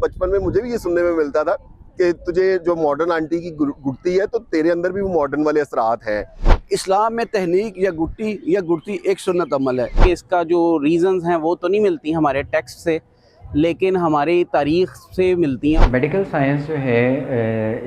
बचपन में मुझे भी ये सुनने में मिलता था कि तुझे जो मॉडर्न आंटी की गुड़ती है तो तेरे अंदर भी वो मॉडर्न वाले असरात हैं। इस्लाम में तहनीक या गुड़ती एक सुन्नत अमल है कि इसका जो रीज़न्स हैं वो तो नहीं मिलती हमारे टेक्स्ट से, लेकिन हमारी तारीख़ से मिलती हैं। मेडिकल साइंस जो है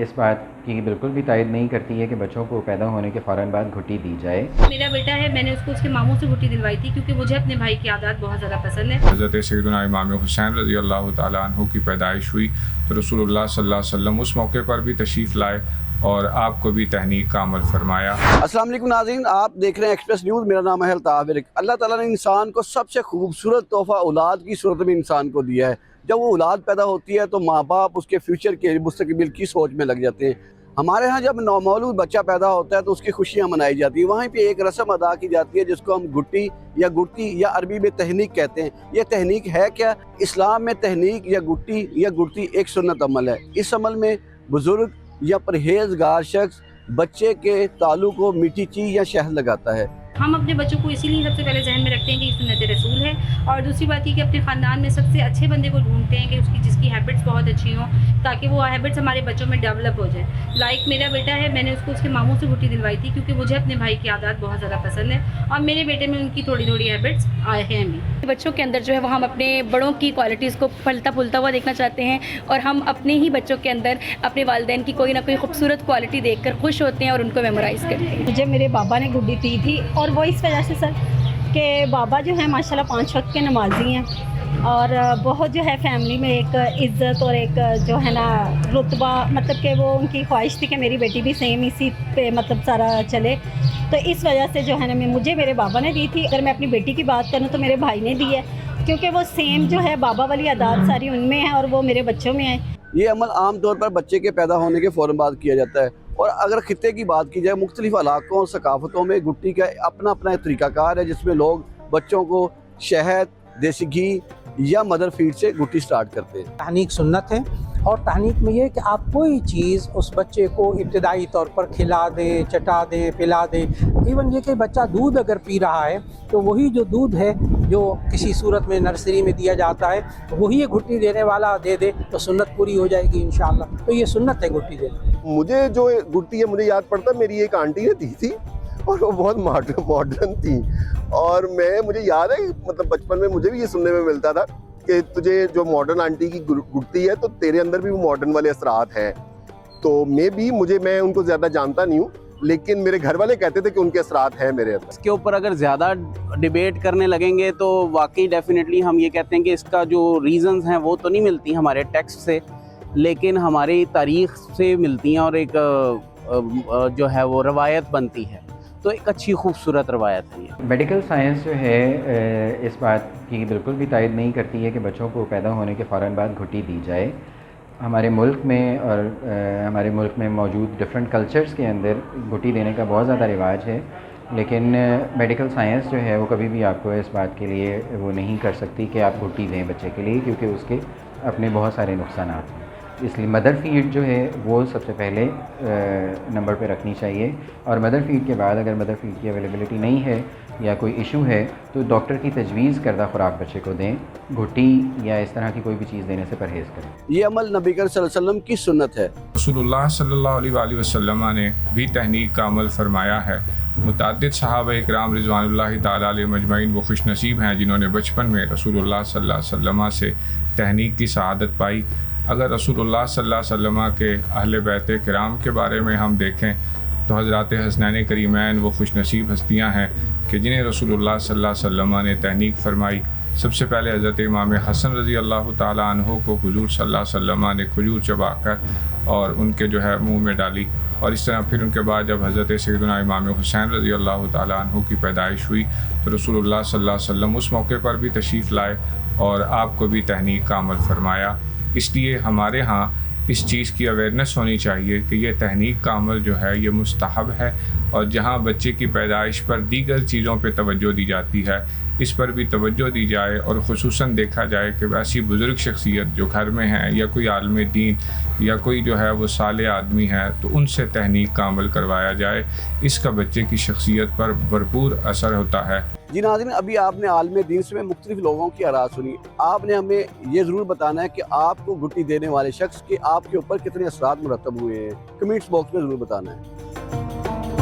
इस बात की बिल्कुल भी तायद नहीं करती है कि बच्चों को पैदा होने के फ़ौरन बाद घुट्टी दी जाए। मेरा बेटा है, मैंने उसको उसके मामू से घुट्टी दिलवाई थी क्योंकि मुझे अपने भाई की आदत बहुत ज़्यादा पसंद है। हज़रत सैयदना इमाम हुसैन रज़ी अल्लाह ताला अन्हु की पैदाइश हुई तो रसूलुल्लाह सल्लल्लाहु अलैहि वसल्लम उस मौके पर भी तशरीफ़ लाए और आपको भी तहनीक का अमल फरमाया। अस्सलाम वालेकुम नाज़रीन, आप देख रहे हैं एक्सप्रेस न्यूज़। मेरा नाम है अल्ताफ़ विरक। अल्लाह ताला ने इंसान को सबसे खूबसूरत तोहफ़ा औलाद की सूरत में इंसान को दिया है। जब वो औलाद पैदा होती है तो माँ बाप उसके फ्यूचर के मुस्तकबिल की सोच में लग जाते हैं। हमारे यहाँ जब नौमौलूद बच्चा पैदा होता है तो उसकी खुशियाँ मनाई जाती हैं। वहीं पे एक रस्म अदा की जाती है जिसको हम गुट्टी या गुड़ती या अरबी में तहनीक कहते हैं। ये तहनीक है क्या? इस्लाम में तहनीक या गुड़ती एक सुन्नत अमल है। इस अमल में बुज़ुर्ग या परहेजगार शख्स बच्चे के तालु को मीठी चीज़ या शहद लगाता है। हम अपने बच्चों को इसीलिए सबसे पहले जहन में रखते हैं कि ये सुन्नत रसूल है। और दूसरी बात ये कि अपने ख़ानदान में सबसे अच्छे बंदे को ढूंढते हैं कि जिसकी हैबिट्स बहुत अच्छी हों, ताकि वो हैबिट्स हमारे बच्चों में डेवलप हो जाए। लाइक मेरा बेटा है, मैंने उसको उसके मामू से घुट्टी दिलवाई थी क्योंकि मुझे अपने भाई की आदत बहुत ज़्यादा पसंद है और मेरे बेटे में उनकी थोड़ी थोड़ी हैबिट्स आए हैं भी। बच्चों के अंदर जो है वो हम अपने बड़ों की क्वालिटीज़ को फलता फूलता हुआ देखना चाहते हैं और हम अपने ही बच्चों के अंदर अपने वालिदैन की कोई ना कोई खूबसूरत क्वालिटी देखकर खुश होते हैं और उनको मेमोराइज़ करते हैं। मुझे मेरे बाबा ने गुड्डी दी थी और वो इस वजह से सर कि बाबा जो है माशाल्लाह 5 वक्त के नमाजी हैं और बहुत जो है फैमिली में एक इज़्ज़त और एक जो है ना रुतबा, मतलब कि वो उनकी ख्वाहिश थी कि मेरी बेटी भी सेम इसी पे मतलब सारा चले। तो इस वजह से जो है ना मुझे मेरे बाबा ने दी थी। अगर मैं अपनी बेटी की बात करूँ तो मेरे भाई ने दी है क्योंकि वो सेम जो है बाबा वाली आदत सारी उनमें है और वो मेरे बच्चों में है। ये अमल आम तौर पर बच्चे के पैदा होने के फ़ौरन बाद किया जाता है। और अगर खित्ते की बात की जाए, मुख्तलिफ इलाक़ों और सकाफ़तों में गुट्टी का अपना अपना एक तरीक़ाकार है जिसमें लोग बच्चों को शहद, देसी घी या मदर फीड से गुट्टी स्टार्ट करते हैं। तहनीक सुन्नत है और तहनीक में ये कि आप कोई चीज़ उस बच्चे को इब्तदाई तौर पर खिला दें, चटा दें, पिला दें। इवन ये कि बच्चा दूध अगर पी रहा है तो वही जो दूध है जो किसी सूरत में नर्सरी में दिया जाता है वही ये घुट्टी देने वाला दे दे तो सुन्नत पूरी हो जाएगी इंशाअल्लाह। तो ये सुन्नत है घुट्टी देना। मुझे जो गुड़ती है मुझे याद पड़ता मेरी एक आंटी ने दी थी और वो बहुत मॉडर्न थी और मुझे याद है मतलब बचपन में मुझे भी ये सुनने में मिलता था कि तुझे जो मॉडर्न आंटी की गुड़ती है तो तेरे अंदर भी वो मॉडर्न वाले असरात हैं। तो मैं उनको ज़्यादा जानता नहीं हूँ, लेकिन मेरे घर वाले कहते थे कि उनके असरात हैं मेरे अंदर। इसके ऊपर अगर ज़्यादा डिबेट करने लगेंगे तो वाकई डेफिनेटली हम ये कहते हैं कि इसका जो रीज़न्स हैं वो तो नहीं मिलती हमारे टेक्स्ट से, लेकिन हमारी तारीख़ से मिलती हैं और एक जो है वो रवायत बनती है। तो एक अच्छी खूबसूरत रवायत है ये। मेडिकल साइंस जो है इस बात की बिल्कुल भी तायद नहीं करती है कि बच्चों को पैदा होने के फ़ौरन बाद घुट्टी दी जाए। हमारे मुल्क में और हमारे मुल्क में मौजूद डिफरेंट कल्चर्स के अंदर घुट्टी देने का बहुत ज़्यादा रिवाज है, लेकिन मेडिकल साइंस जो है वो कभी भी आपको इस बात के लिए वो नहीं कर सकती कि आप घुट्टी दें बच्चे के लिए, क्योंकि उसके अपने बहुत सारे नुकसान हैं। इसलिए मदर फीड जो है वो सबसे पहले नंबर पे रखनी चाहिए और मदर फीड के बाद अगर मदर फीड की अवेलेबिलिटी नहीं है या कोई इशू है तो डॉक्टर की तजवीज़ करदा खुराक बच्चे को दें। घुट्टी या इस तरह की कोई भी चीज़ देने से परहेज़ करें। ये अमल नबी करीम सल्लल्लाहु अलैहि वसल्लम की सुन्नत है। रसूलुल्लाह सल्लल्लाहु अलैहि वसल्लम ने भी तहनीक का अमल फरमाया है। मुतअद्दिद सहाबा इकराम रिज़वानुल्लाहि ताला अलैहिम अजमईन वो खुश नसीब हैं जिन्होंने बचपन में रसूलुल्लाह सल्लल्लाहु अलैहि वसल्लम से तहनीक की सआदत पाई। अगर रसूलुल्लाह सल्लल्लाहु अलैहि वसल्लम के अहले बैत किराम के बारे में हम देखें तो हज़रात हसनैन करीमैन वो खुश नसीब हस्तियाँ हैं कि जिन्हें रसूलुल्लाह सल्लल्लाहु अलैहि वसल्लम ने तहनीक फरमाई। सबसे पहले हज़रत इमाम हसन रज़ी अल्लाह ताला अन्हो को हुज़ूर सल्लल्लाहु अलैहि वसल्लम ने खजूर चबाकर और उनके जो है मुँह में डाली और इस तरह फिर उनके बाद जब हज़रत सैयदना इमाम हुसैन रज़ी अल्लाह ताला अन्हो की पैदाइश हुई तो रसूलुल्लाह सल्लल्लाहु अलैहि वसल्लम उस मौके पर भी तशरीफ़ लाए और आपको भी तहनीक का अमल फरमाया। इसलिए हमारे यहाँ इस चीज़ की अवेयरनेस होनी चाहिए कि ये तहनीक का अमल जो है ये मुस्तहब है और जहाँ बच्चे की पैदाइश पर दीगर चीज़ों पे तवज्जो दी जाती है इस पर भी तवज्जो दी जाए और ख़ुसूसन देखा जाए कि ऐसी बुज़ुर्ग शख्सियत जो घर में है या कोई आलिम दीन या कोई जो है वो साले आदमी है तो उनसे तहनीक का अमल करवाया जाए। इसका बच्चे की शख्सियत पर भरपूर असर होता है। جی ناظرین، ابھی آپ نے عالم دین سے مختلف لوگوں کی آراء سنی. آپ نے ہمیں یہ ضرور بتانا ہے کہ آپ کو گھٹی دینے والے شخص کے آپ کے اوپر کتنے اثرات مرتب ہوئے ہیں. کمنٹس باکس میں ضرور بتانا ہے.